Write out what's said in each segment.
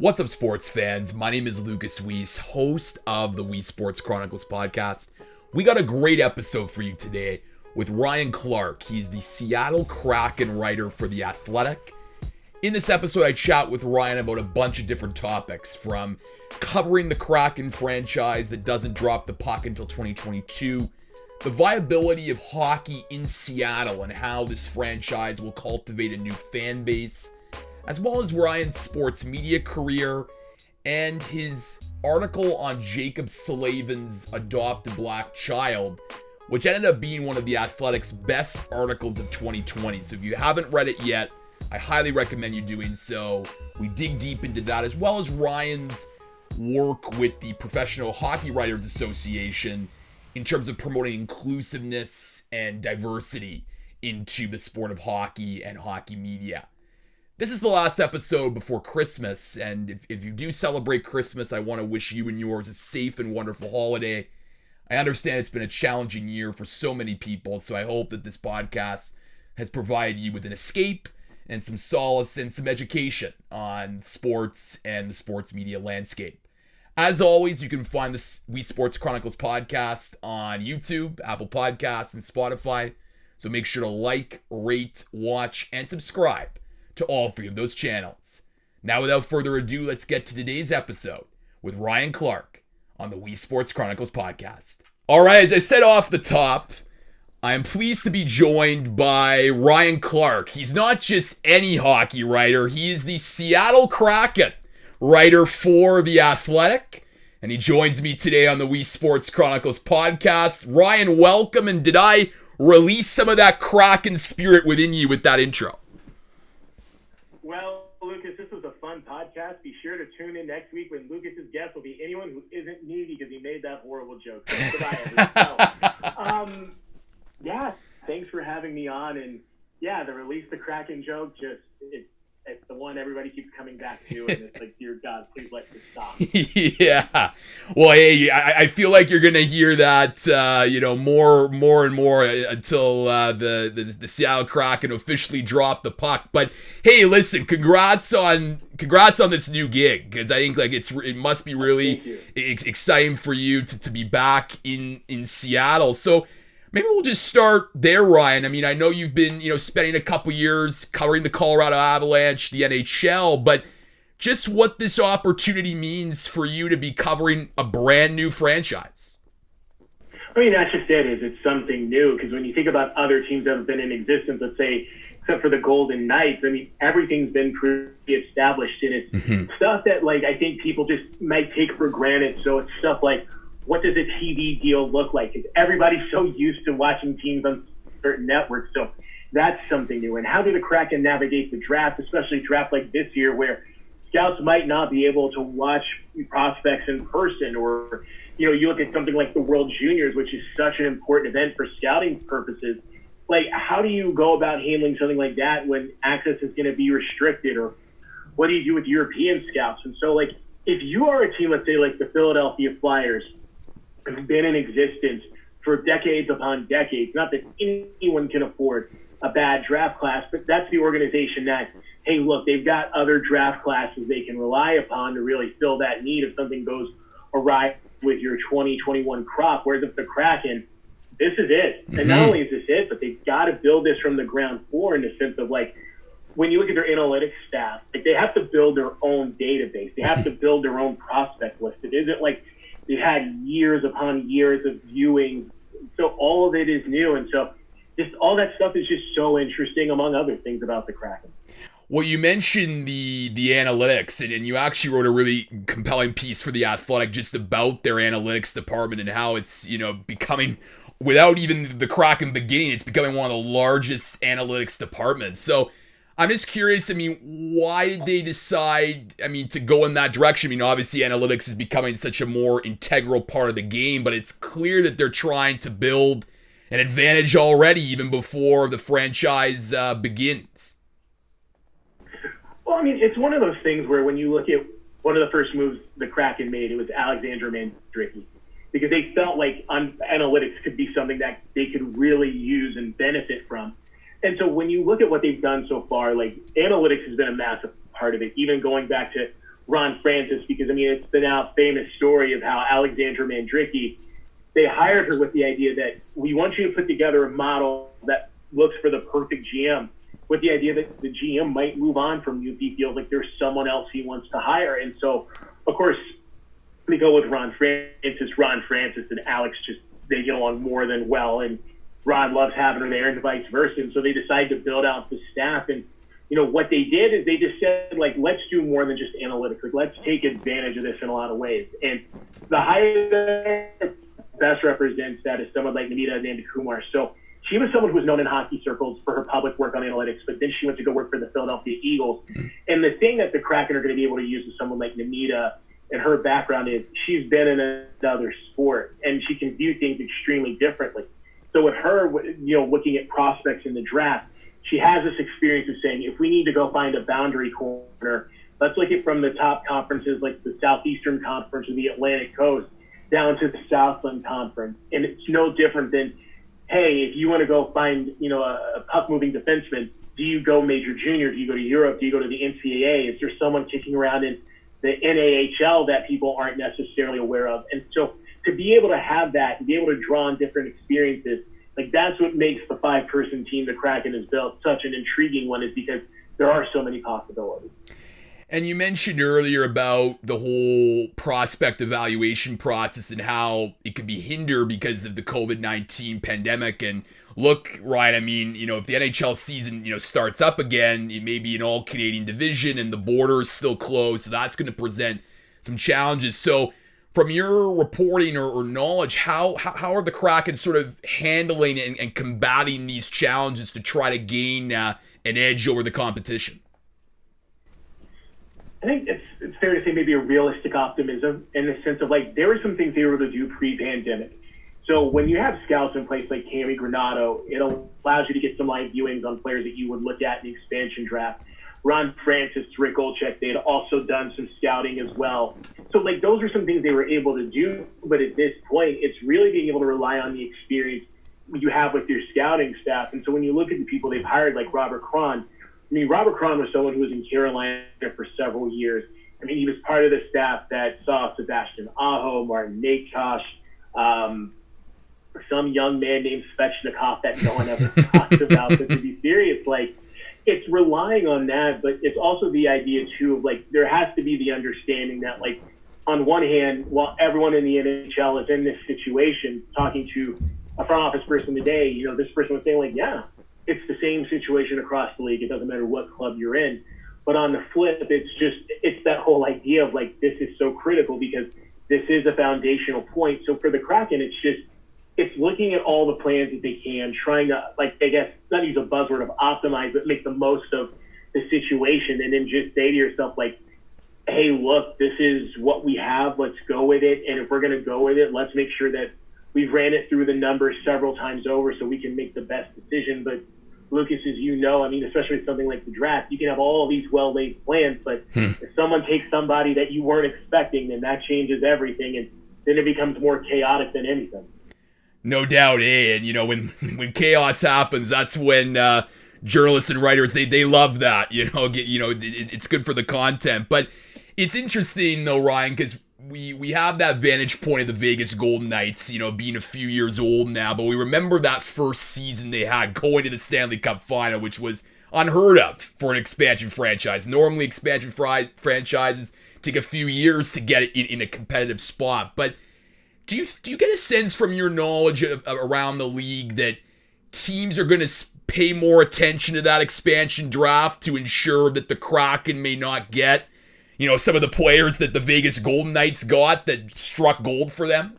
What's up, sports fans? My name is Lucas Weiss, host of the Weesesports Chronicles podcast. We got a great episode for you today with Ryan Clark. He's the Seattle Kraken writer for The Athletic. In this episode, I chat with Ryan about a bunch of different topics, from covering the Kraken franchise that doesn't drop the puck until 2022, the viability of hockey in Seattle and how this franchise will cultivate a new fan base, as well as Ryan's sports media career and his article on Jaccob Slavin's adopted black child, which ended up being one of The Athletic's best articles of 2020. So if you haven't read it yet, I highly recommend you doing so. We dig deep into that, as well as Ryan's work with the Professional Hockey Writers Association in terms of promoting inclusiveness and diversity into the sport of hockey and hockey media. This is the last episode before Christmas, and if you do celebrate Christmas, I want to wish you and yours a safe and wonderful holiday. I understand it's been a challenging year for so many people, so I hope that this podcast has provided you with an escape and some solace and some education on sports and the sports media landscape. As always, you can find the Weesports Chronicles podcast on YouTube, Apple Podcasts, and Spotify, so make sure to like, rate, watch, and subscribe to all three of those channels. Now, without further ado, let's get to today's episode with Ryan Clark on the Weesports Chronicles podcast. All right, as I said off the top, I am pleased to be joined by Ryan Clark. He's not just any hockey writer. He is the Seattle Kraken writer for The Athletic, and he joins me today on the Weesports Chronicles podcast. Ryan, welcome, and did I release some of that Kraken spirit within you with that intro? Well, Lucas, this was a fun podcast. Be sure to tune in next week when Lucas's guest will be anyone who isn't me, because he made that horrible joke. So, goodbye, everyone. Yeah, thanks for having me on. And yeah, the release the Kraken joke, it's the one everybody keeps coming back to, and it's like, dear God, please let this stop. Yeah. Well, hey, I feel like you're gonna hear that, more and more until the Seattle Kraken officially drop the puck. But hey, listen, congrats on this new gig, because I think it must be really exciting for you to be back in Seattle. So maybe we'll just start there, Ryan. I mean, I know you've been, spending a couple years covering the Colorado Avalanche, the NHL, but just what this opportunity means for you to be covering a brand new franchise. I mean, that's just it. It's something new, because when you think about other teams that have been in existence, let's say, except for the Golden Knights, I mean, everything's been pretty established, and it's stuff that, I think people just might take for granted. So it's stuff like, what does a TV deal look like? Because everybody's so used to watching teams on certain networks. So that's something new. And how do the Kraken navigate the draft, especially a draft like this year, where scouts might not be able to watch prospects in person? Or, you look at something like the World Juniors, which is such an important event for scouting purposes. How do you go about handling something like that when access is going to be restricted? Or what do you do with European scouts? And so, if you are a team, let's say like the Philadelphia Flyers, have been in existence for decades upon decades. Not that anyone can afford a bad draft class, but that's the organization that, hey, look, they've got other draft classes they can rely upon to really fill that need if something goes awry with your 2021 crop. Whereas if the Kraken, this is it. And not only is this it, but they've got to build this from the ground floor, in the sense of, when you look at their analytics staff, they have to build their own database. They have to build their own prospect list. It isn't like they've had years upon years of viewing, so all of it is new. And so just all that stuff is just so interesting, among other things about the Kraken. Well, you mentioned the analytics, and you actually wrote a really compelling piece for The Athletic just about their analytics department and how it's, becoming, without even the Kraken beginning, it's becoming one of the largest analytics departments. So I'm just curious, why did they decide, to go in that direction? Obviously analytics is becoming such a more integral part of the game, but it's clear that they're trying to build an advantage already, even before the franchise begins. Well, it's one of those things where when you look at one of the first moves the Kraken made, it was Alexander Mandrycky, because they felt like analytics could be something that they could really use and benefit from. And so when you look at what they've done so far, analytics has been a massive part of it, even going back to Ron Francis, because, I mean, it's the now famous story of how Alexandra Mandrycky, they hired her with the idea that we want you to put together a model that looks for the perfect GM, with the idea that the GM might move on from you if he feels like there's someone else he wants to hire. And so, of course, we go with Ron Francis and Alex, they get along more than well. And Ron loves having her there and vice versa. And so they decided to build out the staff. And, what they did is they just said, like, let's do more than just analytics. Like, let's take advantage of this in a lot of ways. And the hire best represents that is someone like Namita Nandakumar. So she was someone who was known in hockey circles for her public work on analytics, but then she went to go work for the Philadelphia Eagles. And the thing that the Kraken are going to be able to use with someone like Namita and her background is she's been in another sport, and she can view things extremely differently. So with her, looking at prospects in the draft, she has this experience of saying, if we need to go find a boundary corner, let's look at from the top conferences like the Southeastern Conference or the Atlantic Coast down to the Southland Conference. And it's no different than, hey, if you want to go find, a puck-moving defenseman, do you go major junior? Do you go to Europe? Do you go to the NCAA? Is there someone kicking around in the NAHL that people aren't necessarily aware of? And so to be able to have that, to be able to draw on different experiences, like that's what makes the 5-person team the Kraken has built such an intriguing one, is because there are so many possibilities. And you mentioned earlier about the whole prospect evaluation process and how it could be hindered because of the COVID-19 pandemic. And look, Ryan, I mean, if the NHL season, starts up again, it may be an all-Canadian division and the border is still closed. So that's going to present some challenges. So from your reporting or knowledge, how are the Kraken sort of handling and combating these challenges to try to gain an edge over the competition? I think it's fair to say maybe a realistic optimism in the sense of, like, there were some things they were able to do pre-pandemic. So when you have scouts in place like Cammy Granato, it allows you to get some live viewings on players that you would look at in the expansion draft. Ron Francis, Rick Olczyk, they had also done some scouting as well. So, like, those are some things they were able to do. But at this point, it's really being able to rely on the experience you have with your scouting staff. And so when you look at the people they've hired, like Robert Cron, I mean, Robert Cron was someone who was in Carolina for several years. I mean, he was part of the staff that saw Sebastian Aho, Martin Natosh, some young man named Svechnikov that no one ever talks about. But to be serious, like, it's relying on that, but it's also the idea, too, of, like, there has to be the understanding that, like, on one hand, while everyone in the NHL is in this situation, talking to a front office person today, this person was saying, like, yeah, it's the same situation across the league. It doesn't matter what club you're in. But on the flip, it's that whole idea of, like, this is so critical because this is a foundational point. So for the Kraken, it's looking at all the plans that they can, trying to, like, I guess, not use a buzzword of optimize, but make the most of the situation, and then just say to yourself, like, hey, look, this is what we have. Let's go with it. And if we're going to go with it, let's make sure that we've ran it through the numbers several times over so we can make the best decision. But Lucas, as you know, I mean, especially with something like the draft, you can have all these well-laid plans, but if someone takes somebody that you weren't expecting, then that changes everything, and then it becomes more chaotic than anything. No doubt, and when chaos happens, that's when journalists and writers they love that. It's good for the content. But it's interesting though, Ryan, because we have that vantage point of the Vegas Golden Knights, being a few years old now, but we remember that first season they had going to the Stanley Cup Final, which was unheard of for an expansion franchise. Normally, expansion franchises take a few years to get it in a competitive spot, but do you get a sense from your knowledge around the league that teams are going to pay more attention to that expansion draft to ensure that the Kraken may not get, some of the players that the Vegas Golden Knights got that struck gold for them?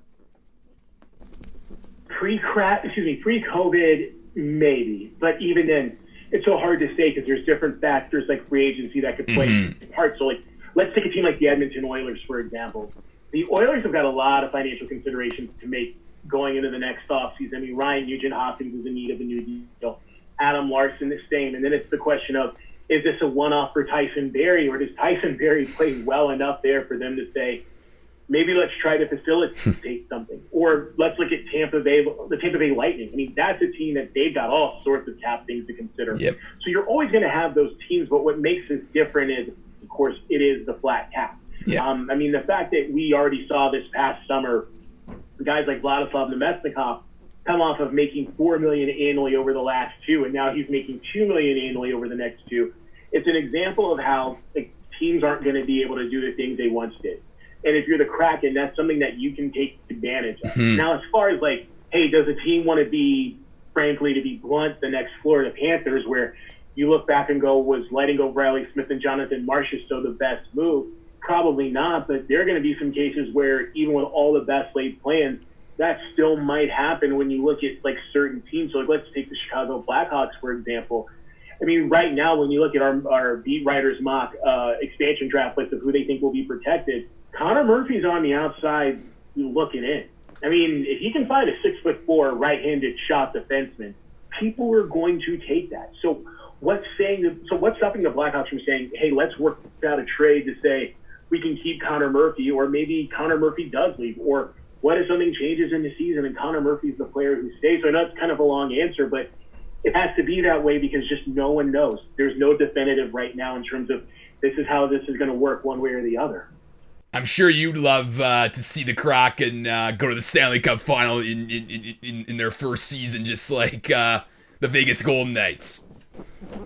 Pre-COVID, maybe. But even then, it's so hard to say because there's different factors like free agency that could play a part. So, like, let's take a team like the Edmonton Oilers, for example. The Oilers have got a lot of financial considerations to make going into the next offseason. I mean, Ryan Nugent-Hopkins is in need of a new deal. Adam Larson the same. And then it's the question of, is this a one-off for Tyson Barrie, or does Tyson Barrie play well enough there for them to say, maybe let's try to facilitate something? Or let's look at the Tampa Bay Lightning. I mean, that's a team that they've got all sorts of cap things to consider. Yep. So you're always going to have those teams, but what makes this different is course, it is the flat cap. Yeah. I mean, the fact that we already saw this past summer guys like Vladislav Nemesnikov come off of making $4 million annually over the last two, and now he's making $2 million annually over the next two. It's an example of how teams aren't going to be able to do the things they once did. And if you're the Kraken, that's something that you can take advantage of. Mm-hmm. Now, as far as hey, does a team want to be, frankly, to be blunt, the next Florida Panthers, where you look back and go, was letting go Riley Smith and Jonathan Marchessault so the best move? Probably not, but there are going to be some cases where even with all the best laid plans, that still might happen when you look at certain teams. So let's take the Chicago Blackhawks, for example. I mean, right now, when you look at our beat writers' mock expansion draft list of who they think will be protected, Connor Murphy's on the outside looking in. I mean, if he can find a 6'4" right-handed shot defenseman, people are going to take that. So what's stopping the Blackhawks from saying, hey, let's work out a trade to say we can keep Connor Murphy, or maybe Connor Murphy does leave, or what if something changes in the season and Connor Murphy's the player who stays? So I know it's kind of a long answer, but it has to be that way because just no one knows. There's no definitive right now in terms of this is how this is going to work one way or the other. I'm sure you'd love to see the Kraken go to the Stanley Cup final in their first season, just like the Vegas Golden Knights.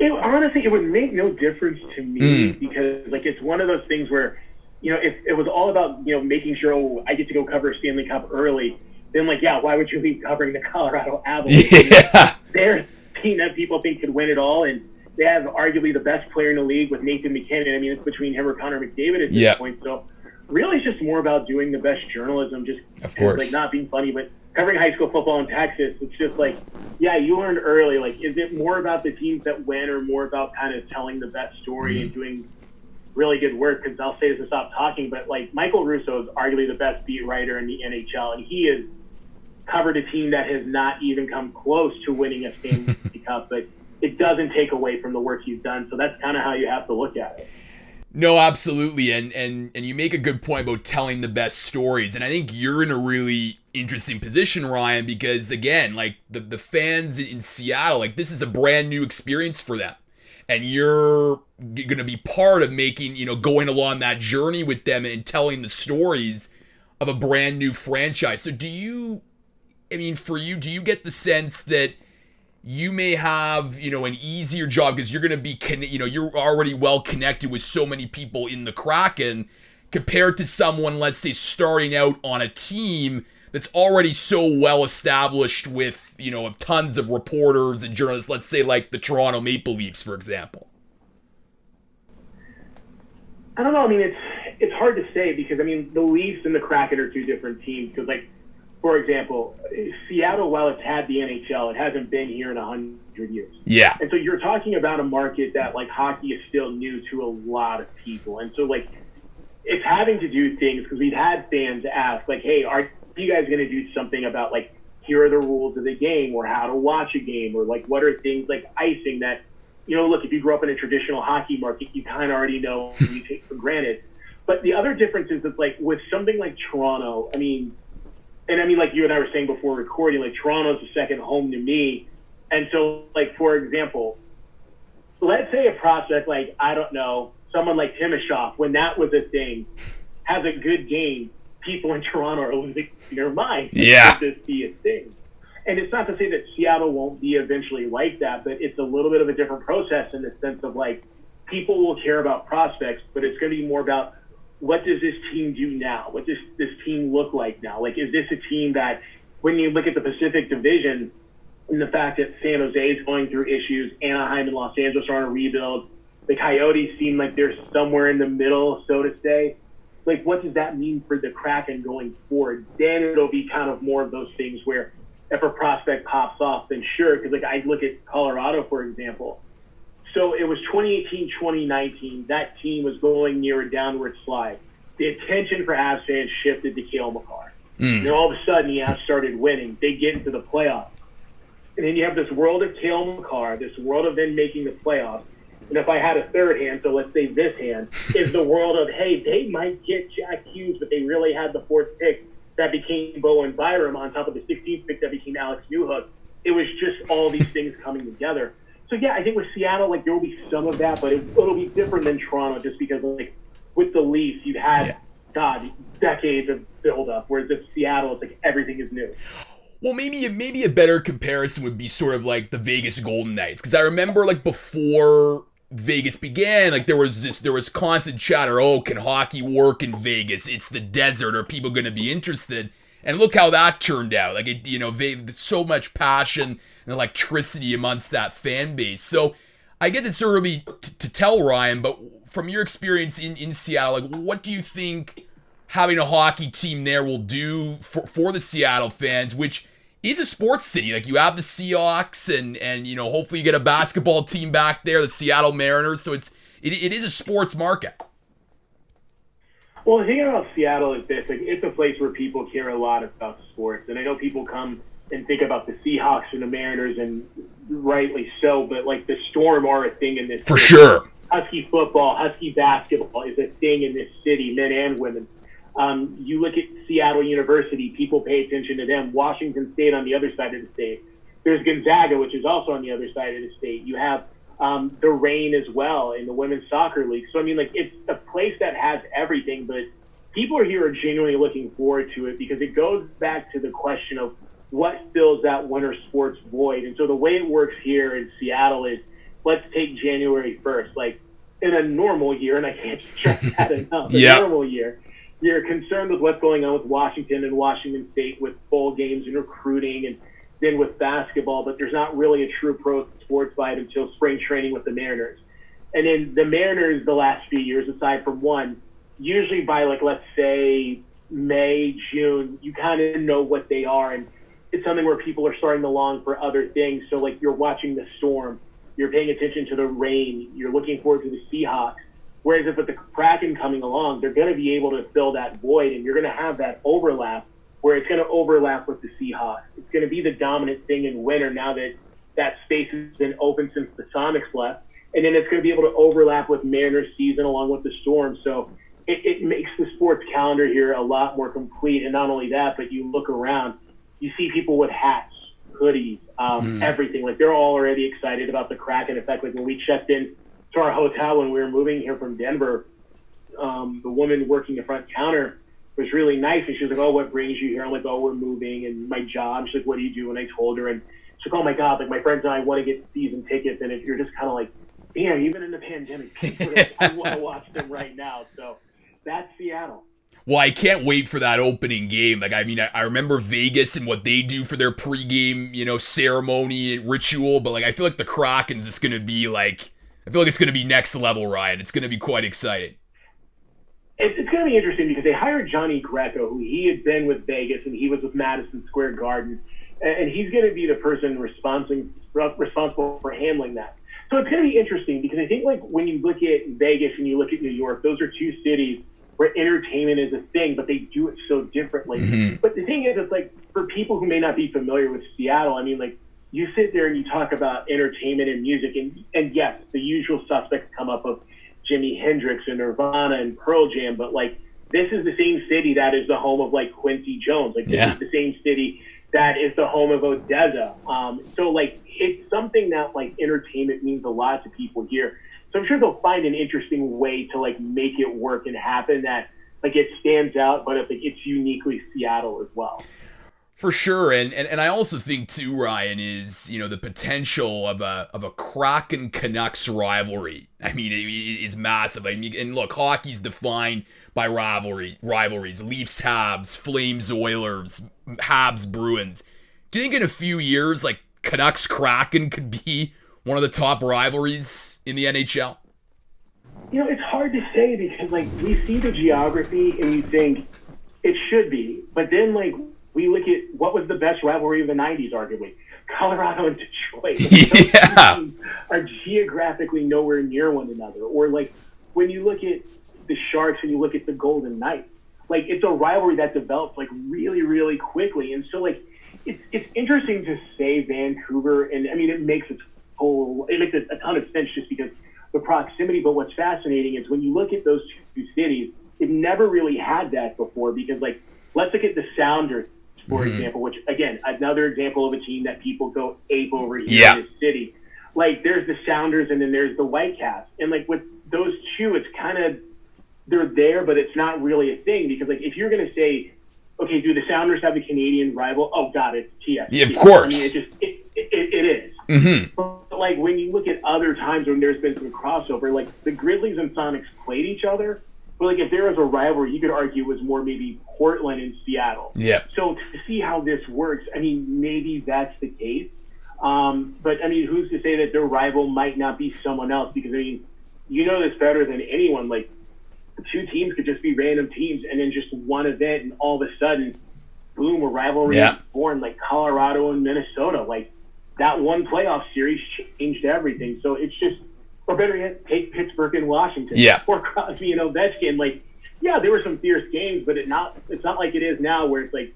Honestly, it would make no difference to me because it's one of those things where, if it was all about, making sure, I get to go cover a Stanley Cup early, then why would you be covering the Colorado Avalanche? Yeah. They're a team that people think could win it all, and they have arguably the best player in the league with Nathan McKinnon. I mean, it's between him or Connor McDavid at this point. So really it's just more about doing the best journalism, just of course. Not being funny, but covering high school football in Texas, it's just you learned early. Is it more about the teams that win or more about kind of telling the best story and doing really good work? Because I'll say this to stop talking, but Michael Russo is arguably the best beat writer in the NHL, and he has covered a team that has not even come close to winning a Stanley Cup, but it doesn't take away from the work he's done. So that's kind of how you have to look at it. No, absolutely. And you make a good point about telling the best stories. And I think you're in a really interesting position, Ryan, because again, the fans in Seattle, this is a brand new experience for them. And you're going to be part of making, going along that journey with them and telling the stories of a brand new franchise. So do you get the sense that you may have, an easier job because you're going to be, you're already well connected with so many people in the Kraken compared to someone, let's say, starting out on a team that's already so well established with, tons of reporters and journalists, let's say the Toronto Maple Leafs, for example? I don't know. I mean, it's hard to say because, the Leafs and the Kraken are two different teams because, for example, Seattle, while it's had the NHL, it hasn't been here in 100 years. Yeah. And so you're talking about a market that, hockey is still new to a lot of people. And so, it's having to do things because we've had fans ask, hey, are you guys going to do something about, here are the rules of the game or how to watch a game or, what are things like icing that, look, if you grew up in a traditional hockey market, you kind of already know and you take for granted. But the other difference is that, with something like Toronto, like you and I were saying before recording, Toronto's a second home to me. And so, for example, let's say a prospect I don't know, someone like Timashov, when that was a thing, has a good game, people in Toronto are losing their mind. Yeah. Could this be a thing? And it's not to say that Seattle won't be eventually like that, but it's a little bit of a different process in the sense of, people will care about prospects, but it's going to be more about what does this team do now? What does this team look like now? Is this a team that, when you look at the Pacific Division and the fact that San Jose is going through issues, Anaheim and Los Angeles are on a rebuild, the Coyotes seem like they're somewhere in the middle, so to say. What does that mean for the Kraken going forward? Then it'll be kind of more of those things where if a prospect pops off, then sure, because I look at Colorado, for example. So it was 2018, 2019. That team was going near a downward slide. The attention for Avs fans shifted to Cale Makar. And then all of a sudden, the Avs started winning. They get into the playoffs. And then you have this world of Cale Makar, this world of them making the playoffs. And if I had a third hand, so let's say this hand, is the world of, hey, they might get Jack Hughes, but they really had the fourth pick that became Bowen Byram on top of the 16th pick that became Alex Newhook. It was just all these things coming together. So So yeah, I think with Seattle, like there will be some of that, but it'll be different than Toronto just because like with the Leafs, you've had decades of build-up, whereas with Seattle, it's like everything is new. Well, maybe a better comparison would be sort of like the Vegas Golden Knights, because I remember like before Vegas began, like there was constant chatter. Oh, can hockey work in Vegas? It's the desert. Are people going to be interested? And look how that turned out. Like so much passion and electricity amongst that fan base. So I guess it's early to tell, Ryan, but from your experience in Seattle, like what do you think having a hockey team there will do for the Seattle fans, which is a sports city? Like you have the Seahawks and hopefully you get a basketball team back there, the Seattle Mariners. So it is a sports market. Well, the thing about Seattle is this: like, it's a place where people care a lot about sports, and I know people come and think about the Seahawks and the Mariners, and rightly so. But like the Storm are a thing in this for city. Sure. Husky football, Husky basketball is a thing in this city, men and women. You look at Seattle University; people pay attention to them. Washington State on the other side of the state. There's Gonzaga, which is also on the other side of the state. You have the Reign as well in the women's soccer league. So I mean, like it's a place that has everything, but people here are genuinely looking forward to it because it goes back to the question of what fills that winter sports void. And so the way it works here in Seattle is, let's take January 1st. Like in a normal year, and I can't stress that enough. A normal year, you're concerned with what's going on with Washington and Washington State with bowl games and recruiting, and then with basketball, but there's not really a true pro sports vibe until spring training with the Mariners. And then the Mariners the last few years, aside from one, usually by like, let's say May, June, you kind of know what they are. And it's something where people are starting to long for other things. So like you're watching the Storm, you're paying attention to the Reign, you're looking forward to the Seahawks. Whereas if with the Kraken coming along, they're going to be able to fill that void, and you're going to have that overlap where it's going to overlap with the Seahawks. It's going to be the dominant thing in winter now that that space has been open since the Sonics left. And then it's going to be able to overlap with Mariners season along with the Storm. So it makes the sports calendar here a lot more complete. And not only that, but you look around, you see people with hats, hoodies, everything. Like they're all already excited about the Kraken. In fact, like when we checked in to our hotel when we were moving here from Denver, the woman working the front counter was really nice. And she was like, oh, what brings you here? I'm like, oh, we're moving and my job. She's like, what do you do? And I told her, and she's like, oh my God, like my friends and I want to get season tickets. And if you're just kind of like, damn, even in the pandemic, people I want to watch them right now. So that's Seattle. Well, I can't wait for that opening game. Like, I mean, I remember Vegas and what they do for their pregame, ceremony and ritual. But like, I feel like the Kraken's just going to be like, I feel like it's going to be next level, Ryan. It's going to be quite exciting. It's going to be interesting because they hired Johnny Greco, who he had been with Vegas, and he was with Madison Square Garden. And he's going to be the person responsible for handling that. So it's going to be interesting because I think like when you look at Vegas and you look at New York, those are two cities where entertainment is a thing, but they do it so differently. Mm-hmm. But the thing is, it's like for people who may not be familiar with Seattle, I mean, like you sit there and you talk about entertainment and music, and yes, the usual suspects come up of Jimi Hendrix and Nirvana and Pearl Jam, but like this is the same city that is the home of like Quincy Jones. Like this is the same city that is the home of Odessa. So like it's something that like entertainment means a lot to people here. So I'm sure they'll find an interesting way to like make it work and happen that like it stands out, but it's uniquely Seattle as well. For sure, and I also think too, Ryan, is the potential of a Kraken Canucks rivalry. I mean, it is massive. I mean, and look, hockey's defined by rivalries: Leafs, Habs, Flames, Oilers, Habs, Bruins. Do you think in a few years, like Canucks Kraken could be one of the top rivalries in the NHL? It's hard to say because like we see the geography and we think it should be, but then like we look at what was the best rivalry of the 90s, arguably. Colorado and Detroit. Yeah. Are geographically nowhere near one another. Or, like, when you look at the Sharks and you look at the Golden Knights, like, it's a rivalry that develops, like, really, really quickly. And so, like, it's interesting to say Vancouver, and, I mean, it makes a ton of sense just because the proximity. But what's fascinating is when you look at those two cities, it never really had that before because, like, let's look at the Sounders, for example, which, again, another example of a team that people go ape over here in this city. like there's the Sounders and then there's the Whitecaps. And like with those two, it's kind of, they're there, but it's not really a thing because like if you're going to say, okay, do the Sounders have a Canadian rival? Oh God, it's TFC. Yeah, of course. I mean, it is. Mm-hmm. But like when you look at other times when there's been some crossover, like the Grizzlies and Sonics played each other, but like if there was a rivalry, you could argue it was more maybe Portland and Seattle. Yeah. So to see how this works, I mean, maybe that's the case. But I mean, who's to say that their rival might not be someone else? Because I mean, you know this better than anyone. Like two teams could just be random teams, and then just one event, and all of a sudden, boom, a rivalry is born. Like Colorado and Minnesota, like that one playoff series changed everything. So it's just, or better yet, take Pittsburgh and Washington. Yeah. Or Crosby and Ovechkin. Like, yeah, there were some fierce games, but it's not like it is now where it's like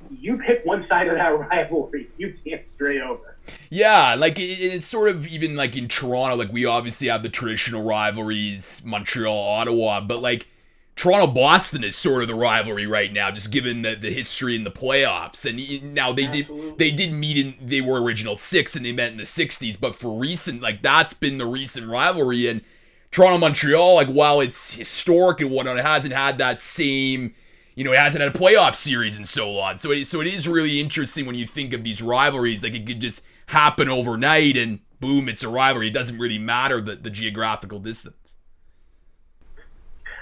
you pick one side of that rivalry, you can't stray over. Yeah, like it's sort of even like in Toronto, like we obviously have the traditional rivalries, Montreal, Ottawa, but like Toronto-Boston is sort of the rivalry right now, just given the history in the playoffs. And now they did meet in, they were original six and they met in the 60s, but for recent, like that's been the recent rivalry. And Toronto-Montreal, like while it's historic and whatnot, it hasn't had that same, it hasn't had a playoff series and so on. So it is really interesting when you think of these rivalries, like it could just happen overnight and boom, it's a rivalry. It doesn't really matter the geographical distance.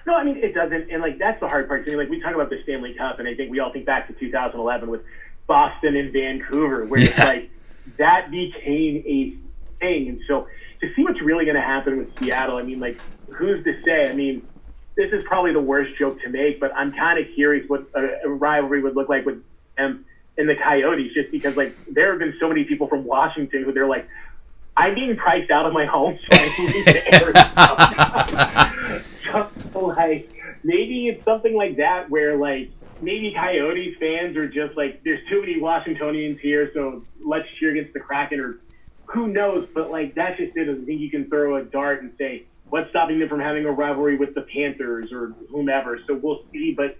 No, I mean, it doesn't. And, like, that's the hard part. I mean, like, we talk about the Stanley Cup, and I think we all think back to 2011 with Boston and Vancouver, where it's like that became a thing. And so to see what's really going to happen with Seattle, I mean, like, who's to say? I mean, this is probably the worst joke to make, but I'm kind of curious what a rivalry would look like with them and the Coyotes, just because, like, there have been so many people from Washington who they're like, I'm being priced out of my home, so I need to air so, like, maybe it's something like that where, like, maybe Coyotes fans are just like, there's too many Washingtonians here, so let's cheer against the Kraken, or who knows, but, like, that's just it. I think you can throw a dart and say, what's stopping them from having a rivalry with the Panthers or whomever? So we'll see, but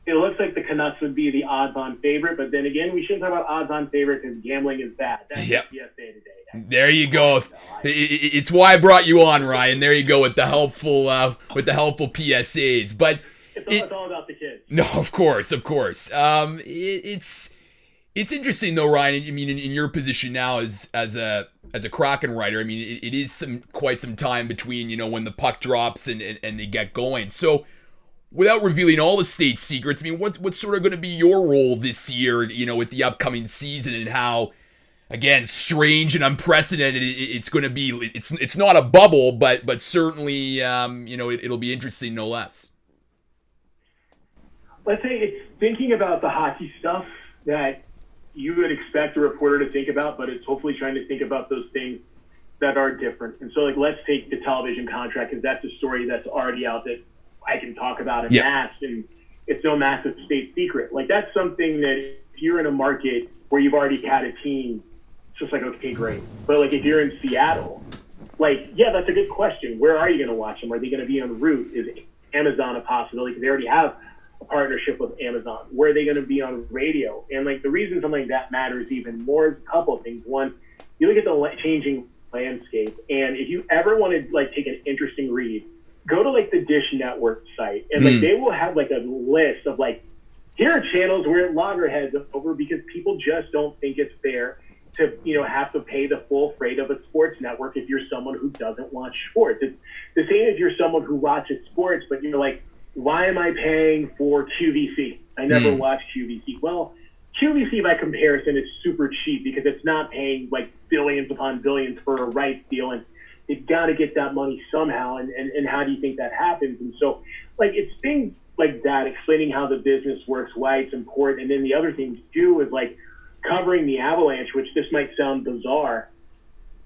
it looks like the Canucks would be the odds-on favorite, but then again, we shouldn't talk about odds-on favorite because gambling is bad. That's PSA today. There you go. It's why I brought you on, Ryan. There you go with the helpful PSAs. But it's all about the kids. No, of course. It's interesting though, Ryan. I mean, in your position now as a Kraken writer, I mean, it is quite some time between when the puck drops and they get going. So, without revealing all the state secrets, I mean, what's sort of going to be your role this year? With the upcoming season and how, again, strange and unprecedented it's going to be. It's not a bubble, but certainly it'll be interesting no less. Let's say it's thinking about the hockey stuff that you would expect a reporter to think about, but it's hopefully trying to think about those things that are different. And so, like, let's take the television contract, because that's a story that's already out that I can talk about in mass, and it's no massive state secret. Like, that's something that if you're in a market where you've already had a team, it's just like, okay, great. But, like, if you're in Seattle, like, yeah, that's a good question. Where are you going to watch them? Are they going to be on route? Is Amazon a possibility? Because they already have a partnership with Amazon. Where are they going to be on radio? And, like, the reason something like that matters even more is a couple of things. One, you look at the changing landscape, and if you ever want to, like, take an interesting read, go to, like, the Dish Network site, and, like, they will have, like, a list of, like, here are channels where loggerheads over because people just don't think it's fair to, have to pay the full freight of a sports network if you're someone who doesn't watch sports. It's the same if you're someone who watches sports, but you're like, why am I paying for QVC? I never watched QVC. Well, QVC by comparison is super cheap because it's not paying, like, billions upon billions for a rights deal, and they've got to get that money somehow, and how do you think that happens? And so, like, it's things like that, explaining how the business works, why it's important, and then the other thing too is, like, covering the Avalanche, which this might sound bizarre.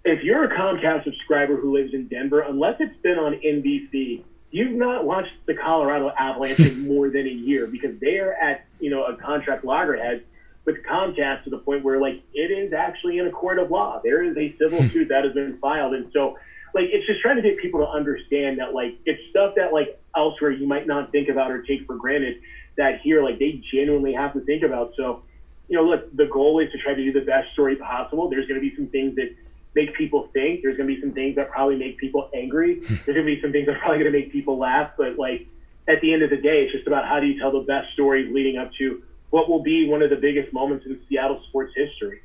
If you're a Comcast subscriber who lives in Denver, unless it's been on NBC, you've not watched the Colorado Avalanche in more than a year because they are at, a contract loggerhead with Comcast to the point where, like, it is actually in a court of law. There is a civil suit that has been filed. And so, like, it's just trying to get people to understand that, like, it's stuff that, like, elsewhere you might not think about or take for granted that here, like, they genuinely have to think about. So, look, the goal is to try to do the best story possible. There's going to be some things that make people think. There's going to be some things that probably make people angry. There's going to be some things that are probably going to make people laugh. But like at the end of the day, it's just about how do you tell the best stories leading up to what will be one of the biggest moments in Seattle sports history.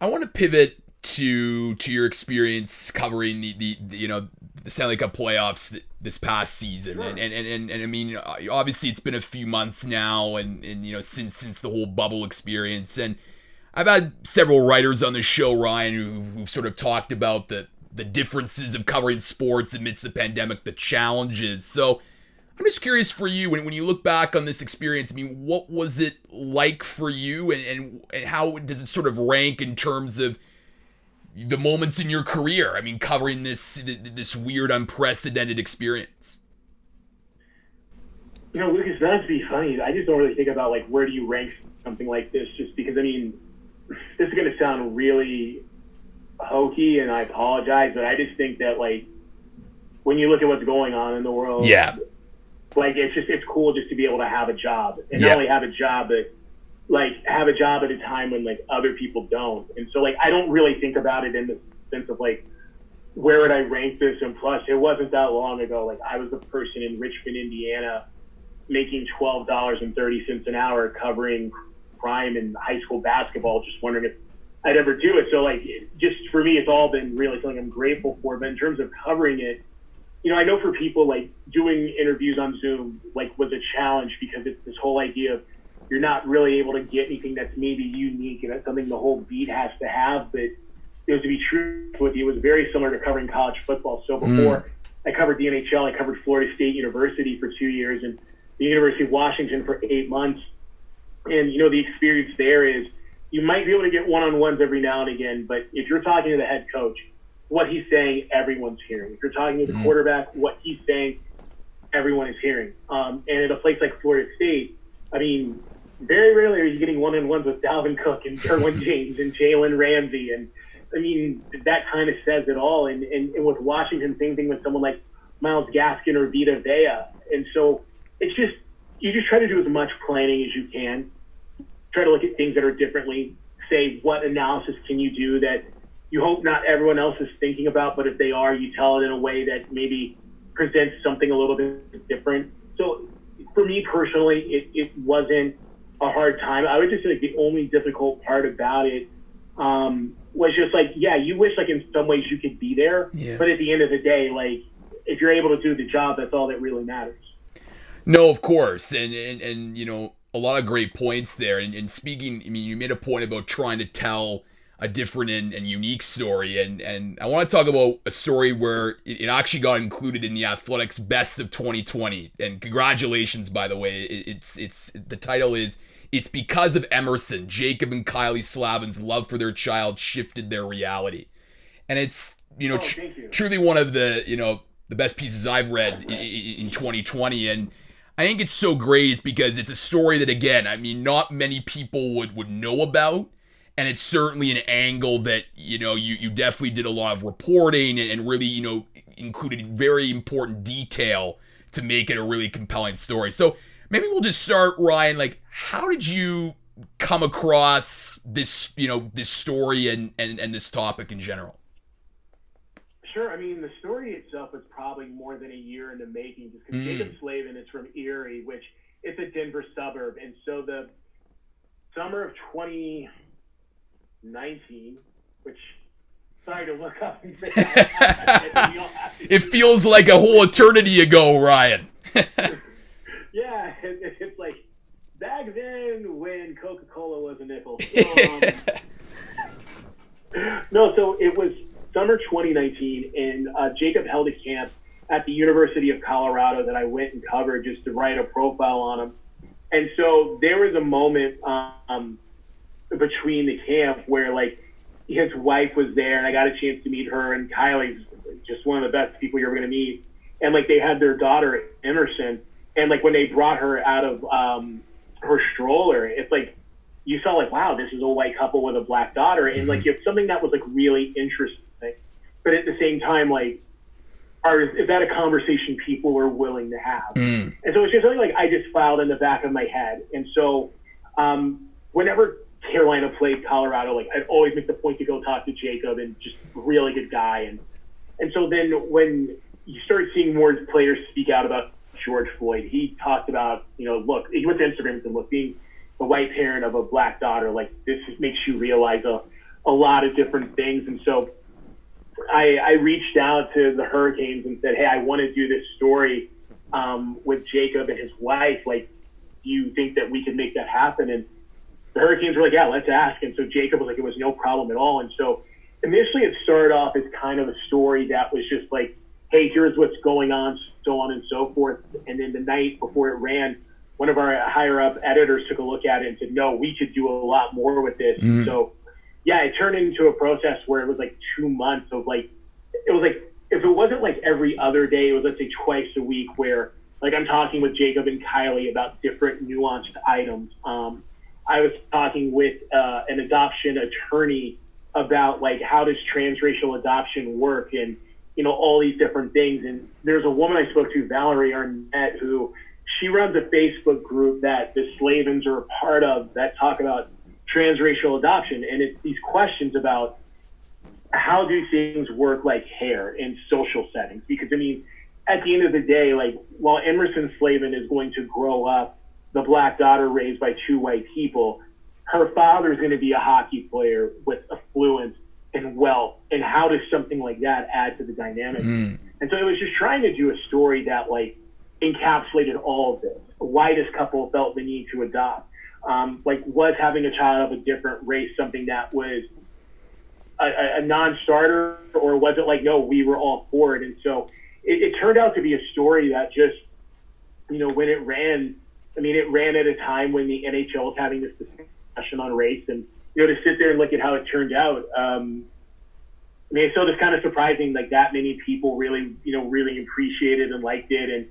I want to pivot to your experience covering the Stanley Cup Playoffs this past season. Sure. And I mean, obviously it's been a few months now and since the whole bubble experience, and I've had several writers on the show, Ryan, who've sort of talked about the differences of covering sports amidst the pandemic, the challenges. So I'm just curious for you, when you look back on this experience, I mean, what was it like for you, and how does it sort of rank in terms of the moments in your career? I mean, covering this weird, unprecedented experience. Lucas, not to be funny, I just don't really think about like where do you rank something like this, just because I mean, this is going to sound really hokey, and I apologize, but I just think that like when you look at what's going on in the world, yeah, like it's cool just to be able to have a job, and not only have a job, but like have a job at a time when like other people don't. And so like I don't really think about it in the sense of like where would I rank this, and plus it wasn't that long ago. Like I was the person in Richmond, Indiana, making $12.30 an hour covering prime in high school basketball, just wondering if I'd ever do it. So like just for me, it's all been really something I'm grateful for. But in terms of covering it, I know for people like doing interviews on Zoom like was a challenge, because it's this whole idea of you're not really able to get anything that's maybe unique, and that's something the whole beat has to have. But to be true with you, it was very similar to covering college football. So before I covered the NHL, I covered Florida State University for 2 years and the University of Washington for 8 months. And, the experience there is you might be able to get one-on-ones every now and again, but if you're talking to the head coach, what he's saying, everyone's hearing. If you're talking to the quarterback, what he's saying, everyone is hearing. And at a place like Florida State, I mean, very rarely are you getting one-on-ones with Dalvin Cook and Derwin James and Jalen Ramsey. And, I mean, that kind of says it all. And with Washington, same thing with someone like Myles Gaskin or Vita Vea. And so it's just, you just try to do as much planning as you can. Try to look at things that are differently. Say, what analysis can you do that you hope not everyone else is thinking about, but if they are, you tell it in a way that maybe presents something a little bit different. So for me personally, it wasn't a hard time. I would just say like the only difficult part about it was just like, yeah, you wish like in some ways you could be there, but at the end of the day, like if you're able to do the job, that's all that really matters. No, of course. And a lot of great points there. And speaking, I mean, you made a point about trying to tell a different and unique story. And I want to talk about a story where it actually got included in the Athletics Best of 2020. And congratulations, by the way. It's the title is "It's Because of Emerson, Jacob and Kylie Slavin's love for their child shifted their reality." And it's, truly one of the best pieces I've read in 2020. And I think it's so great is because it's a story that, again, I mean, not many people would know about. And it's certainly an angle that, you definitely did a lot of reporting and really, included very important detail to make it a really compelling story. So maybe we'll just start, Ryan, like, how did you come across this, this story and this topic in general? Sure. I mean, the story itself was probably more than a year in the making, just because Jaccob Slavin is from Erie, which is a Denver suburb. And so the summer of 2019, which, sorry to look up and say it feels like a whole eternity ago, Ryan. Yeah, it's like back then when Coca-Cola was a nickel. So, so it was summer 2019, and Jacob held a camp at the University of Colorado that I went and covered just to write a profile on him. And so there was a moment between the camp where like his wife was there, and I got a chance to meet her, and Kylie's just one of the best people you're going to meet. And like they had their daughter Emerson, and like when they brought her out of her stroller, it's like you saw like, wow, this is a white couple with a black daughter, and like it's something that was like really interesting. But at the same time, like, is that a conversation people are willing to have? And so it's just something like I just filed in the back of my head. And so whenever Carolina played Colorado, like I'd always make the point to go talk to Jacob, and just really good guy. And so then when you start seeing more players speak out about George Floyd, he talked about, look, he went to Instagram and said, look, being the white parent of a black daughter, like this makes you realize a lot of different things. And so I reached out to the Hurricanes and said, hey, I want to do this story with Jacob and his wife. Like, do you think that we can make that happen? And the Hurricanes were like, yeah, let's ask. And so Jacob was like, it was no problem at all. And so initially it started off as kind of a story that was just like, hey, here's what's going on, so on and so forth. And then the night before it ran, one of our higher up editors took a look at it and said, no, we could do a lot more with this. Mm. So yeah, it turned into a process where it was like 2 months of like, it was like, if it wasn't like every other day, it was, let's say, twice a week where like I'm talking with Jacob and Kylie about different nuanced items. I was talking with an adoption attorney about like, how does transracial adoption work, and, all these different things. And there's a woman I spoke to, Valerie Arnett, who she runs a Facebook group that the Slavins are a part of that talk about transracial adoption. And it's these questions about how do things work like hair in social settings? Because, I mean, at the end of the day, like, while Emerson Slavin is going to grow up the black daughter raised by two white people, her father is going to be a hockey player with affluence and wealth. And how does something like that add to the dynamic? Mm. And so it was just trying to do a story that, like, encapsulated all of this. Why this couple felt the need to adopt. Like, was having a child of a different race something that was a non-starter, or was it like, no, we were all for it? And so it turned out to be a story that just, when it ran, I mean, it ran at a time when the NHL was having this discussion on race, and, to sit there and look at how it turned out, I mean, it's still just kind of surprising, like, that many people really, really appreciated and liked it. And,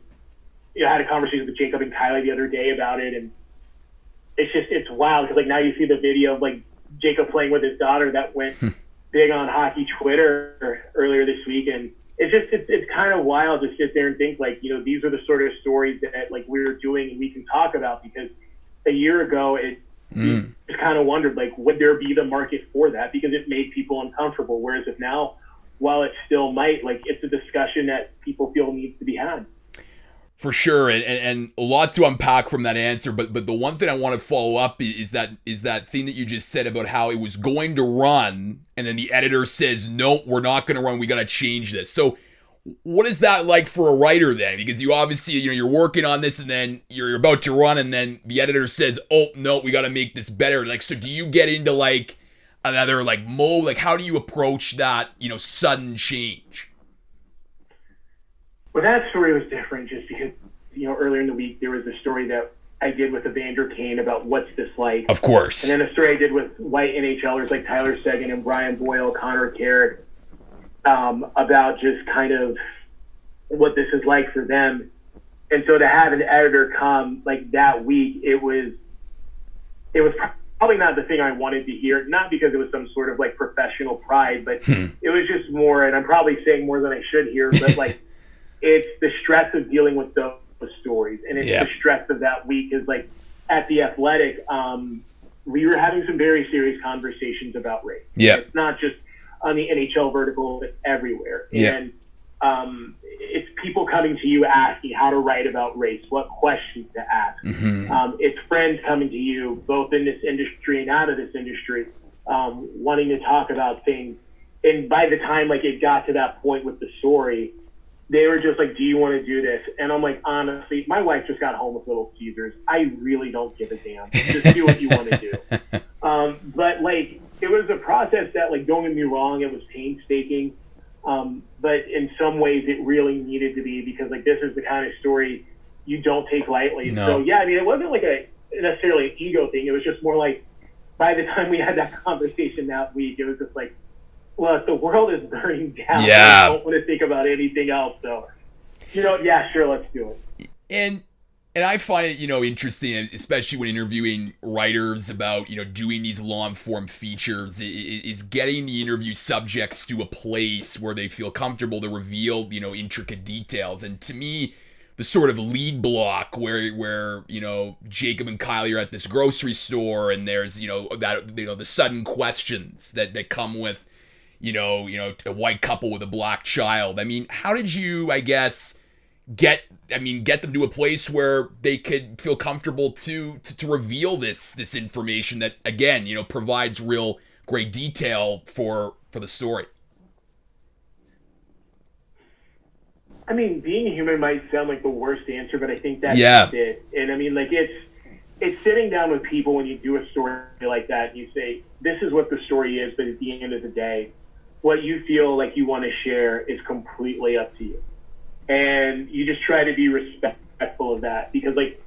I had a conversation with Jacob and Kylie the other day about it, and it's wild, because, like, now you see the video of, like, Jacob playing with his daughter that went big on hockey Twitter earlier this week. And it's kind of wild to sit there and think, like, these are the sort of stories that, like, we're doing and we can talk about, because a year ago we just kind of wondered, like, would there be the market for that, because it made people uncomfortable. Whereas if now, while it still might, like, it's a discussion that people feel needs to be had. For sure, and a lot to unpack from that answer, but the one thing I want to follow up is that thing that you just said about how it was going to run, and then the editor says, no, we're not going to run, we got to change this. So what is that like for a writer then? Because you obviously, you're working on this, and then you're about to run, and then the editor says, oh, no, we got to make this better. Like, so do you get into like another like mode? Like, how do you approach that, sudden change? Well, that story was different just because, earlier in the week, there was a story that I did with Evander Kane about what's this like. Of course. And then a story I did with white NHLers like Tyler Seguin and Brian Boyle, Connor Carrick, about just kind of what this is like for them. And so to have an editor come like that week, it was probably not the thing I wanted to hear, not because it was some sort of like professional pride, but it was just more, and I'm probably saying more than I should here, but like, it's the stress of dealing with those stories, and it's the stress of that week. Is like at The Athletic, we were having some very serious conversations about race. Yeah, it's not just on the NHL vertical, but everywhere. Yeah. And it's people coming to you asking how to write about race, what questions to ask. Mm-hmm. It's friends coming to you, both in this industry and out of this industry, wanting to talk about things. And by the time like it got to that point with the story, they were just like, do you want to do this? And I'm like, honestly, my wife just got home with Little Caesars. I really don't give a damn. Just do what you want to do. But like, it was a process that, like, don't get me wrong, it was painstaking. But in some ways it really needed to be, because like, this is the kind of story you don't take lightly. No. So yeah, I mean, it wasn't like necessarily an ego thing. It was just more like, by the time we had that conversation that week, it was just like, well, if the world is burning down, I don't want to think about anything else. So, yeah, sure, let's do it. And I find it, interesting, especially when interviewing writers about, doing these long-form features, is getting the interview subjects to a place where they feel comfortable to reveal, intricate details. And to me, the sort of lead block where Jacob and Kylie are at this grocery store, and there's the sudden questions that come with a white couple with a black child. I mean, how did you, I guess, get them to a place where they could feel comfortable to reveal this information that, again, provides real great detail for the story? I mean, being human might sound like the worst answer, but I think that's it. And I mean, like, it's sitting down with people when you do a story like that, and you say, this is what the story is, but at the end of the day, what you feel like you want to share is completely up to you. And you just try to be respectful of that, because, like,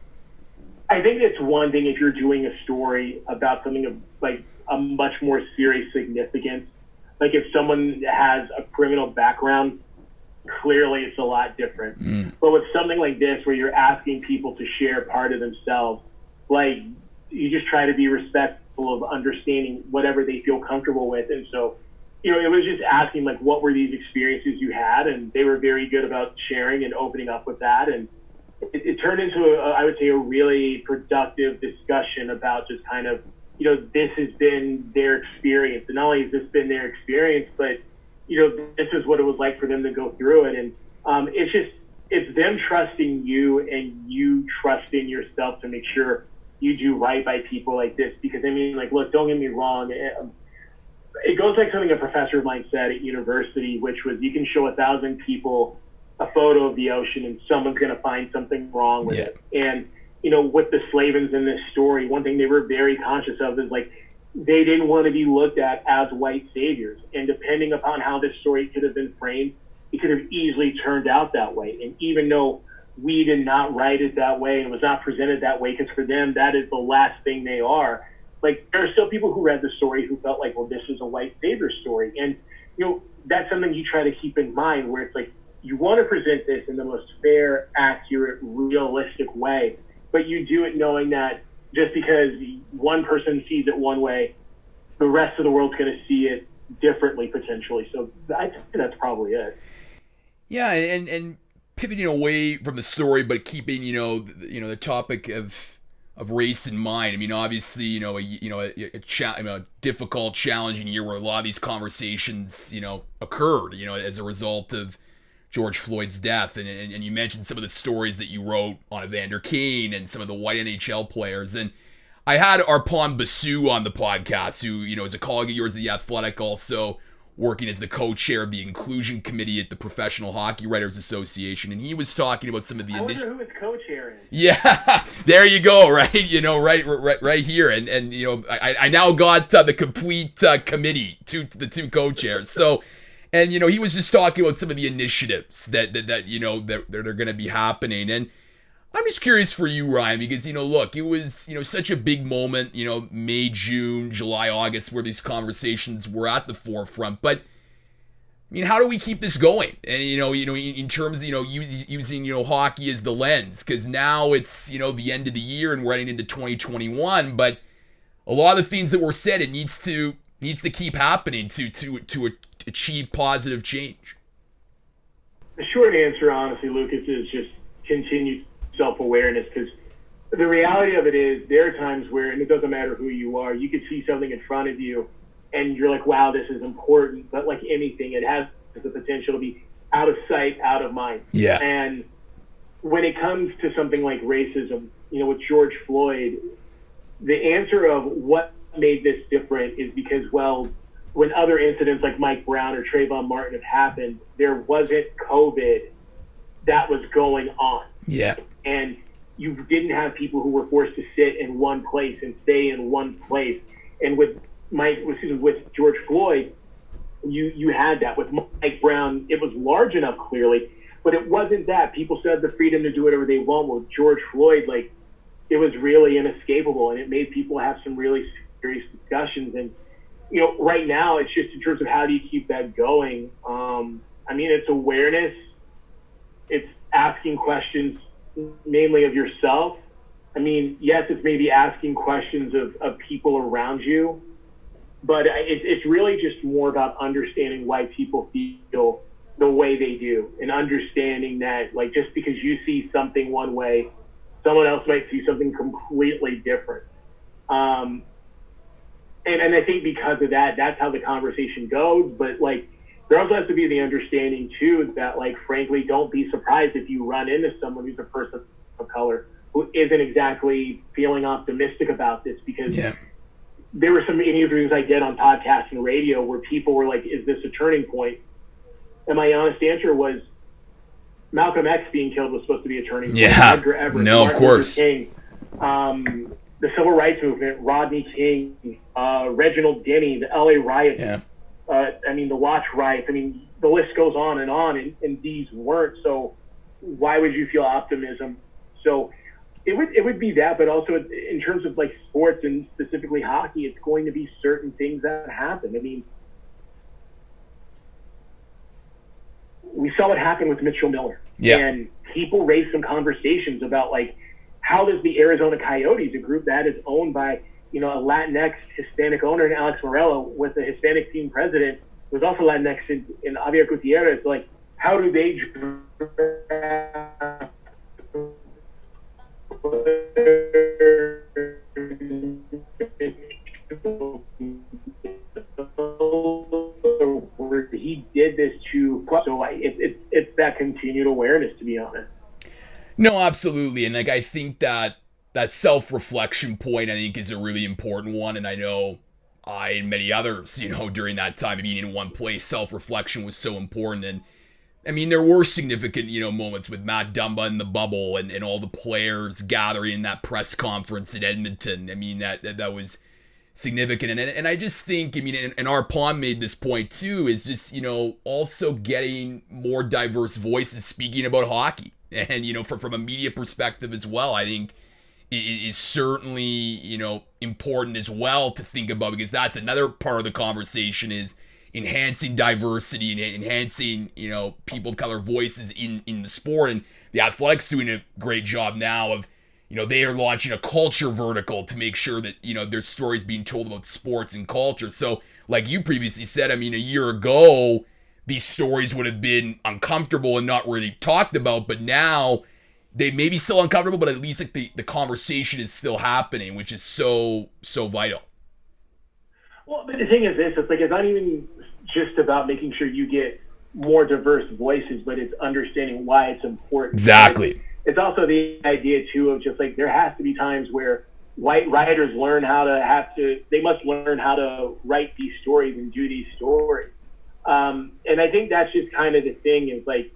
I think it's one thing if you're doing a story about something of, like, a much more serious significance. Like, if someone has a criminal background, clearly it's a lot different. But with something like this, where you're asking people to share part of themselves, like, you just try to be respectful of understanding whatever they feel comfortable with. And so, it was just asking, like, what were these experiences you had? And they were very good about sharing and opening up with that. And it turned into, I would say, a really productive discussion about just kind of, this has been their experience. And not only has this been their experience, but, this is what it was like for them to go through it. And it's them trusting you and you trusting yourself to make sure you do right by people like this. Because, I mean, like, look, don't get me wrong. It goes like something a professor of mine said at university, which was, you can show 1,000 people a photo of the ocean and someone's going to find something wrong with it. And, with the Slavins in this story, one thing they were very conscious of is, like, they didn't want to be looked at as white saviors. And depending upon how this story could have been framed, it could have easily turned out that way. And even though we did not write it that way and was not presented that way, because for them, that is the last thing they are. Like, there are still people who read the story who felt like, well, this is a white savior story. And, that's something you try to keep in mind, where it's like, you want to present this in the most fair, accurate, realistic way, but you do it knowing that just because one person sees it one way, the rest of the world's going to see it differently, potentially. So I think that's probably it. Yeah, and pivoting away from the story, but keeping the topic of race in mind. I mean, obviously, a difficult, challenging year where a lot of these conversations occurred as a result of George Floyd's death, and you mentioned some of the stories that you wrote on Evander Kane and some of the white NHL players. And I had Arpon Basu on the podcast, who is a colleague of yours at The Athletic, also working as the co-chair of the inclusion committee at the Professional Hockey Writers Association, and he was talking about some of the. I wonder who is co-chairing. Yeah, there you go. Right, right here, and I now got the complete committee, the two co-chairs. So. And, he was just talking about some of the initiatives that are going to be happening. And I'm just curious for you, Ryan, because, look, it was, such a big moment, May, June, July, August, where these conversations were at the forefront. But, I mean, how do we keep this going? And, in terms of, using, hockey as the lens, because now it's, the end of the year and we're heading into 2021. But a lot of the things that were said, it needs to keep happening to achieve positive change. The short answer, honestly, Lucas, is just continued self-awareness, because the reality of it is there are times where, and it doesn't matter who you are, you could see something in front of you and you're like, wow, this is important. But like anything, it has the potential to be out of sight, out of mind. Yeah. And when it comes to something like racism, with George Floyd, the answer of what made this different is because, well, when other incidents like Mike Brown or Trayvon Martin have happened, there wasn't COVID that was going on. Yeah. And you didn't have people who were forced to sit in one place and stay in one place. And with George Floyd, you had that. With Mike Brown, it was large enough, clearly, but it wasn't that. People still had the freedom to do whatever they want. With George Floyd, like, it was really inescapable, and it made people have some really serious discussions. And right now, it's just in terms of how do you keep that going. I mean, it's awareness. It's asking questions, mainly of yourself. I mean, yes, it's maybe asking questions of people around you, but it's really just more about understanding why people feel the way they do, and understanding that, like, just because you see something one way, someone else might see something completely different. And I think because of that, that's how the conversation goes. But, like, there also has to be the understanding, too, that, like, frankly, don't be surprised if you run into someone who's a person of color who isn't exactly feeling optimistic about this, because there were some interviews I did on podcast and radio where people were like, is this a turning point? And my honest answer was, Malcolm X being killed was supposed to be a turning point. Edgar Everett, no, Martin of course. Luther King, the Civil Rights Movement, Rodney King, Reginald Denny, the LA riots, the Watch riots. I mean, the list goes on, and these weren't. So why would you feel optimism? So it would be that, but also in terms of, like, sports and specifically hockey, it's going to be certain things that happen. I mean, we saw what happened with Mitchell Miller. And people raised some conversations about, like, how does the Arizona Coyotes, a group that is owned by, a Latinx Hispanic owner in Alex Morello, with the Hispanic team president, who's also Latinx in Javier Gutierrez, like, how do they draft where he did this to, so it's that continued awareness, to be honest. No, absolutely. And, like, I think that self-reflection point, I think, is a really important one. And I know I and many others, during that time of being in one place, self-reflection was so important. And I mean, there were significant, moments with Matt Dumba in the bubble and all the players gathering in that press conference in Edmonton. I mean, that was significant. And I just think, I mean, and our Pond made this point too, is just, also getting more diverse voices speaking about hockey. And, from a media perspective as well, I think it is certainly, important as well to think about, because that's another part of the conversation, is enhancing diversity and enhancing, people of color voices in the sport. And the Athletic's doing a great job now of, they are launching a culture vertical to make sure that, there's stories being told about sports and culture. So, like you previously said, I mean, a year ago, these stories would have been uncomfortable and not really talked about, but now they may be still uncomfortable, but at least, like, the conversation is still happening, which is so vital. Well, but the thing is this, it's like, it's not even just about making sure you get more diverse voices, but it's understanding why it's important. Exactly. It's also the idea, too, of just, like, there has to be times where white writers they must learn how to write these stories and do these stories. And I think that's just kind of the thing, is, like,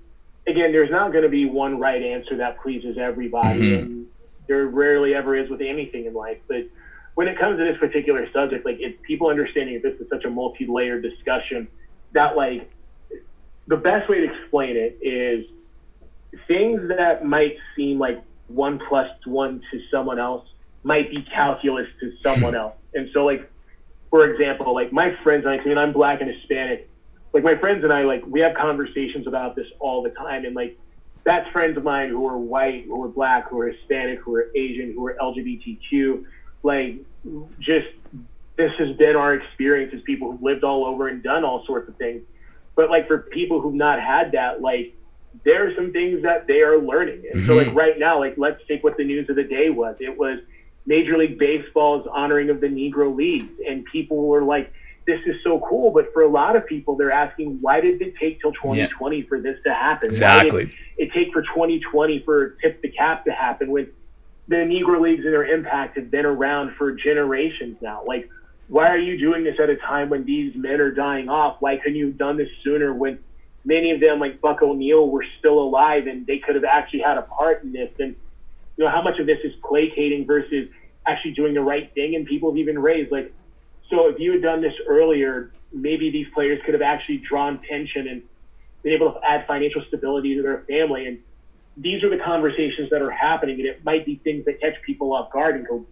again, there's not going to be one right answer that pleases everybody. And there rarely ever is with anything in life. But when it comes to this particular subject, like, it's people understanding that this is such a multi-layered discussion that, like, the best way to explain it is things that might seem like 1 + 1 to someone else might be calculus to someone else. And so, like, for example, like, my friends, I mean, I'm Black and Hispanic. Like, my friends and I, like, we have conversations about this all the time. And, like, that's friends of mine who are white, who are Black, who are Hispanic, who are Asian, who are LGBTQ. Like, just, this has been our experience as people who've lived all over and done all sorts of things. But, like, for people who've not had that, like, there are some things that they are learning. And so, like, right now, like, let's take what the news of the day was. It was Major League Baseball's honoring of the Negro Leagues. And people were like, this is so cool. But for a lot of people, they're asking, why did it take till 2020 for this to happen? Exactly. Why did it take for 2020 for Tip the Cap to happen, when the Negro Leagues and their impact have been around for generations now? Like, why are you doing this at a time when these men are dying off? Why couldn't you have done this sooner, when many of them, like Buck O'Neill, were still alive and they could have actually had a part in this? And, how much of this is placating versus actually doing the right thing? And people have even raised, like, so if you had done this earlier, maybe these players could have actually drawn pension and been able to add financial stability to their family. And these are the conversations that are happening. And it might be things that catch people off guard and go,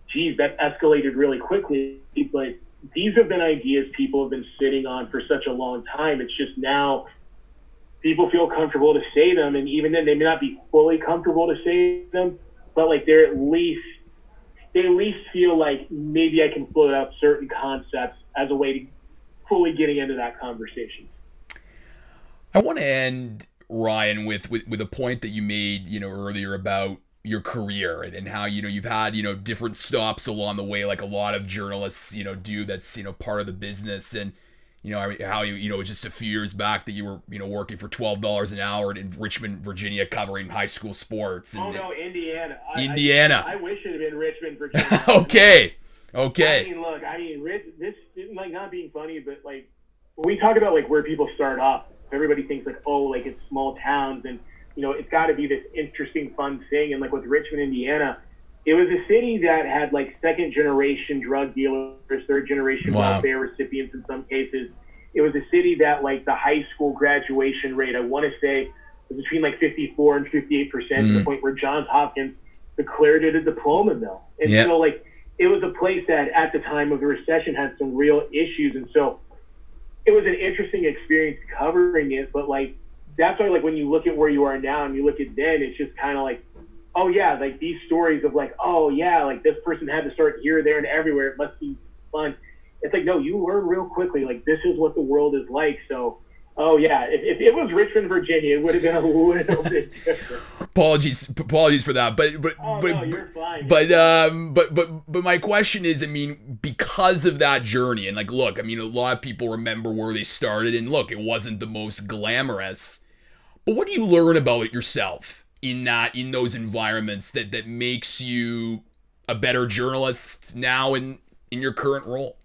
geez, that escalated really quickly. But these have been ideas people have been sitting on for such a long time. It's just now people feel comfortable to say them. And even then, they may not be fully comfortable to say them, but, like, they at least feel like maybe I can float out certain concepts as a way to fully getting into that conversation. I want to end, Ryan, with a point that you made, earlier about your career and how, you've had, different stops along the way, like a lot of journalists, do. That's, part of the business. And, how just a few years back that you were, working for $12 an hour in Richmond, Virginia, covering high school sports. And, Indiana. Indiana. I wish it had been Richmond, Virginia. Okay. This is like not being funny, but like when we talk about like where people start off, everybody thinks like, oh, like it's small towns and, it's got to be this interesting, fun thing. And like with Richmond, Indiana, it was a city that had like second generation drug dealers, third generation welfare recipients in some cases. It was a city that like the high school graduation rate, I want to say, was between like 54 and 58%, to the point where Johns Hopkins declared it a diploma mill. And so like it was a place that at the time of the recession had some real issues. And so it was an interesting experience covering it, but like that's why like when you look at where you are now and you look at then, it's just kind of like, oh yeah, like these stories of like, oh yeah, like this person had to start here, there, and everywhere. It must be fun. It's like, no, you learn real quickly. Like this is what the world is like. So, oh yeah, if it was Richmond, Virginia, it would have been a little bit different. Apologies for that, no, you're fine. But my question is, I mean, because of that journey, and like, look, I mean, a lot of people remember where they started, and look, it wasn't the most glamorous. But what do you learn about yourself in those environments that makes you a better journalist now in your current role?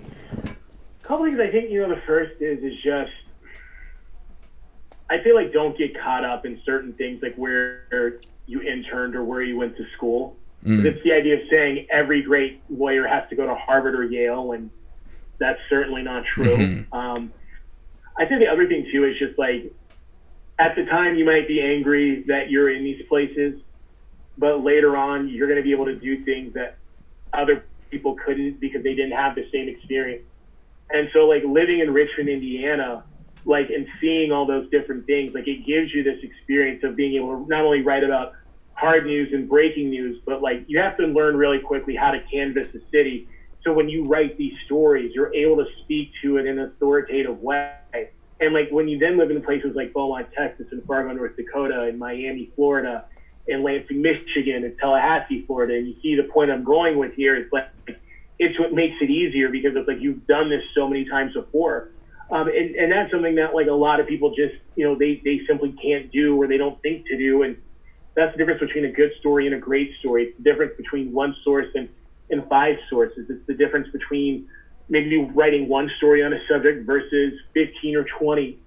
A couple things I think, the first is just, I feel like don't get caught up in certain things like where you interned or where you went to school. It's the idea of saying every great lawyer has to go to Harvard or Yale, and that's certainly not true. I think the other thing too is just like, at the time you might be angry that you're in these places, but later on you're going to be able to do things that other people couldn't because they didn't have the same experience. And so like living in Richmond, Indiana, like and seeing all those different things, like it gives you this experience of being able to not only write about hard news and breaking news, but like you have to learn really quickly how to canvass a city. So when you write these stories, you're able to speak to it in an authoritative way. And like when you then live in places like Beaumont, Texas, and Fargo, North Dakota, and Miami, Florida, and Lansing, Michigan, and Tallahassee, Florida, and you see the point I'm going with here is like it's what makes it easier because it's like you've done this so many times before. And that's something that like a lot of people just, they simply can't do or they don't think to do. And that's the difference between a good story and a great story. It's the difference between one source and five sources. It's the difference between maybe writing one story on a subject versus 15 or 20.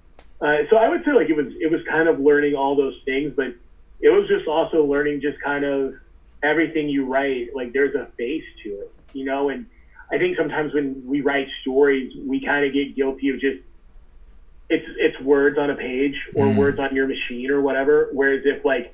So I would say like it was kind of learning all those things, but it was just also learning just kind of everything you write, like there's a face to it, and I think sometimes when we write stories, we kind of get guilty of just, it's words on a page or words on your machine or whatever. Whereas if like,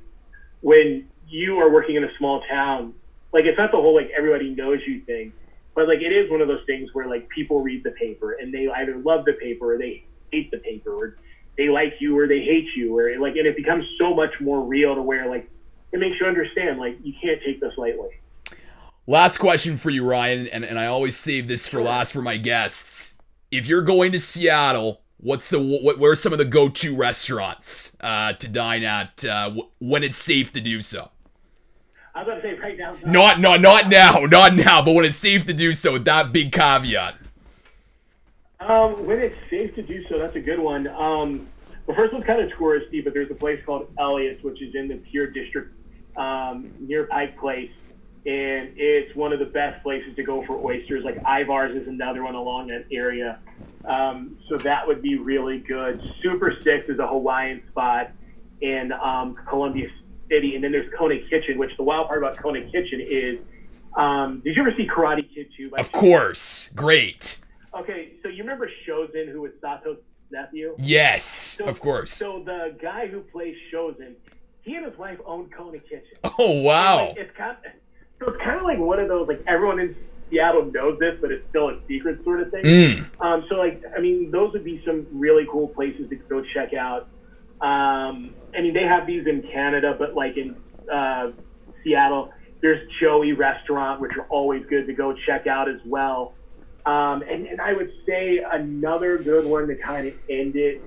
when you are working in a small town, like it's not the whole, like everybody knows you thing, but like it is one of those things where like people read the paper and they either love the paper or they hate the paper or they like you or they hate you or like, and it becomes so much more real to where like, it makes you understand, like you can't take this lightly. Last question for you, Ryan, and I always save this for last for my guests. If you're going to Seattle, where are some of the go-to restaurants to dine at when it's safe to do so? I was going to say right now. Not now, but when it's safe to do so, with that big caveat. When it's safe to do so, that's a good one. The first one's kind of touristy, but there's a place called Elliott's, which is in the Pier District near Pike Place. And it's one of the best places to go for oysters. Like Ivar's is another one along that area. So that would be really good. Super Six is a Hawaiian spot in Columbia City. And then there's Kona Kitchen, which the wild part about Kona Kitchen is, did you ever see Karate Kid 2? Of course. Great. Okay, so you remember Shozen, who was Sato's nephew? Yes, of course. So the guy who plays Shozen, he and his wife own Kona Kitchen. Oh, wow. Like, it's kind of like one of those, like, everyone in Seattle knows this, but it's still a secret sort of thing. So, like, I mean, those would be some really cool places to go check out. I mean, they have these in Canada, but, like, in Seattle, there's Joey Restaurant, which are always good to go check out as well. And I would say another good one to kind of end it.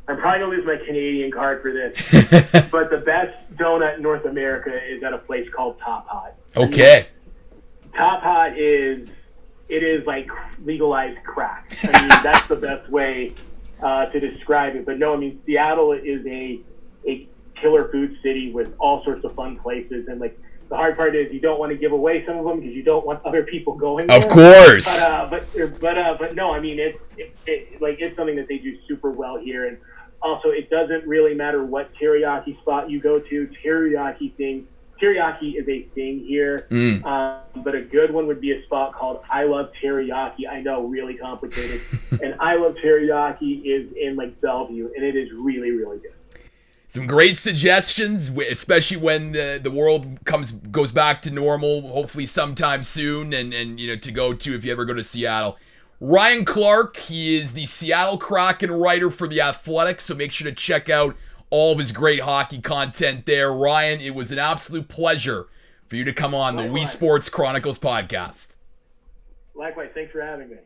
I'm probably going to lose my Canadian card for this, but the best donut in North America is at a place called Top Hot. Okay. Top Hot is like legalized crack. I mean, that's the best way to describe it. But no, I mean, Seattle is a killer food city with all sorts of fun places. And like the hard part is you don't want to give away some of them because you don't want other people going there. Of course. But no, I mean, it's something that they do super well here. And also, it doesn't really matter what teriyaki spot you go to. Teriyaki is a thing here. But a good one would be a spot called I Love Teriyaki. I know, really complicated. And I Love Teriyaki is in like Bellevue, and it is really, really good. Some great suggestions, especially when the world goes back to normal, hopefully sometime soon, and to go to if you ever go to Seattle. Ryan Clark, he is the Seattle Kraken writer for The Athletic, so make sure to check out all of his great hockey content there. Ryan, it was an absolute pleasure for you to come on the Weesports Chronicles podcast. Likewise, thanks for having me.